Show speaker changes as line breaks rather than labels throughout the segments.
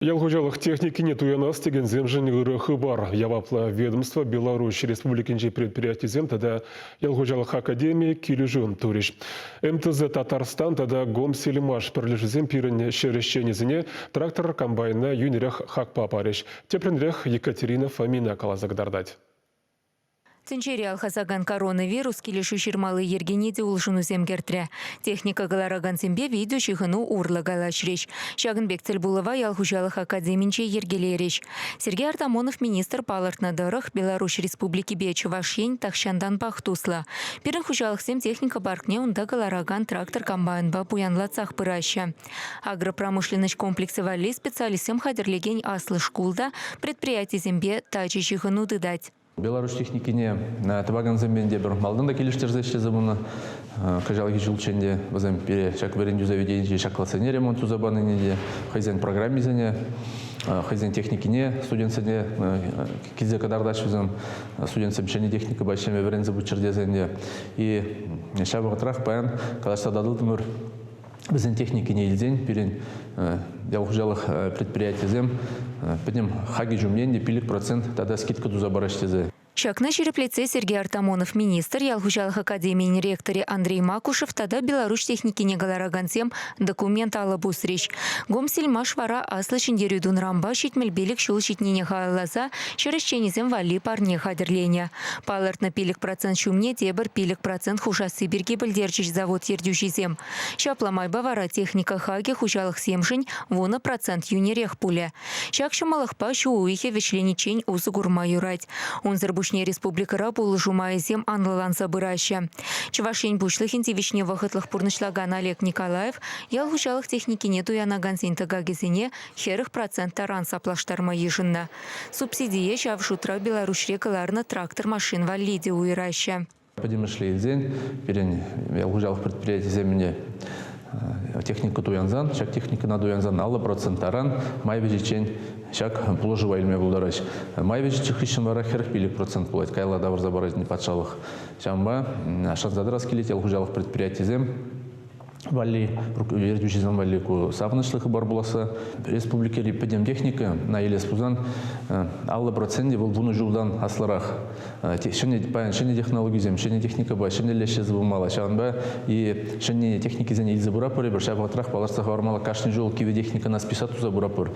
Ялгожалық техники нет уянас деген земженігірі бар. Явапла ведомство Беларусь Республикинже предприятизем тада Ялгожалық академия килюжун туриш. МТЗ Татарстан тада Гом Селимаш пірлішізем пирін шерещенізіне трактор комбайна юнерях хакпа париш. Тепренрех Екатерина Фомина калазагдардать.
Цинчери алхасаган коронавирус килешу ширмалы ергенеде улшыну земгертря. Техника галараган зембе видео чихыну урла галашреш. Шагынбек Цельбулова ялхужалых академинче ергелереш. Сергей Артамонов министр палартнадырых Беларусь Республики Чувашень тахшандан пахтусла. Пирен хужалых зем техника баркне унда галараган трактор комбайн ба буянлацах пыраща. Агропромышленность комплексы вали специалистам хадерлеген аслы шкулда предприятие зембе тачи чихыну дыдать.
Беларусь техникине табаган зембенде бір малдың да келіштерзе ішчезе бұны кажалығы жылченде бізім пере шак беренді заведенде шаклацене ремонту забанынеде хайзен программизене хайзен техникине студентсене кизе кадардач бізім студентсем шене техника байшеме берензе бұчырдезенде и шабығытрах баян калашта дадылдымыр бізін техникине елден перен ялғужалық предприятиезем педем хаги жумненде пилик процент тада скидка дуза бараштезе.
Шакна череплеце Сергей Артамонов министр, ялгужалых академии ректоре Андрей Макушев, тада Беларусь техникине галарагансем документ алабу срещ. Гомсельмаш вара аслы шиндерюдун рамба щитмельбелик шул щитнине хаалаза, черещенезем вали парне хадерленя. Палыртна пилик процент шумне, дебр пилик процент хушасы бирги бельдерчич завод ердюжизем. Шапламай бавара техника хаги хужалых семшень, вона процент юнерех пуля. Шак шумалых па шууихе вечленичень узы гурма юрать. Он зарбуш Республика Рабул жумайзем анлалан забыраща. Чувашень бушлыхин тивичне вахытлых пурнышлаган Олег Николаев ялгужалых техники нету янаган синтагагезине херых процент таран саплаштарма ежинна. Субсидия шавшутра Беларусь рекаларна трактор машин валиде уираща.
Подемышли день перен ялгужалых предприятий земли техника туянзан, шак техника на туянзан алла процент таран май вежичень шак положива илме булдарач. Май вежичих ищен вара херх пилик процент булайт кайла давар забаразни патшалых. Шамба шанзады раскилет ялгужалых предприятий зем вали вердюжизм вали ку савнышлых бар буласа республика репедем техника на елес пузан алла проценте был буну жылдан асларах. Шене технология зем, шене техника ба, шене леше забумала, шанба и шене техники зен илзе бурапур, бір шабатрах баларса хавармала кашны жол киве техника нас писату за бурапур.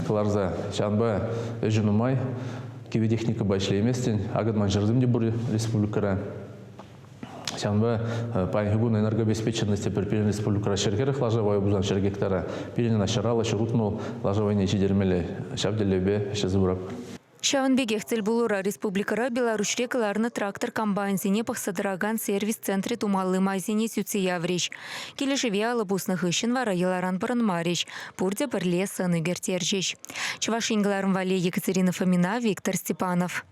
Кларза шанба эжунумай киве техника ба шлеместен, агадман жырзым де бур республикара. Шанба пангибун энергообеспеченности перепилен республика шергерах лажавай бузан шергектара перенена шарала шурутнул лажавайне чидермеле шабделебе шезурап.
Шаванбегех Цельбулура Республикара Беларусь рекаларны трактор комбайн зене пахсадраган сервис-центре тумаллы майзене сюцияврич. Келешеве алабусных ищен вара еларан баранмарич. Пурде бірле сыны гертержич. Чувашингаларым вале Екатерина Фомина, Виктор Степанов.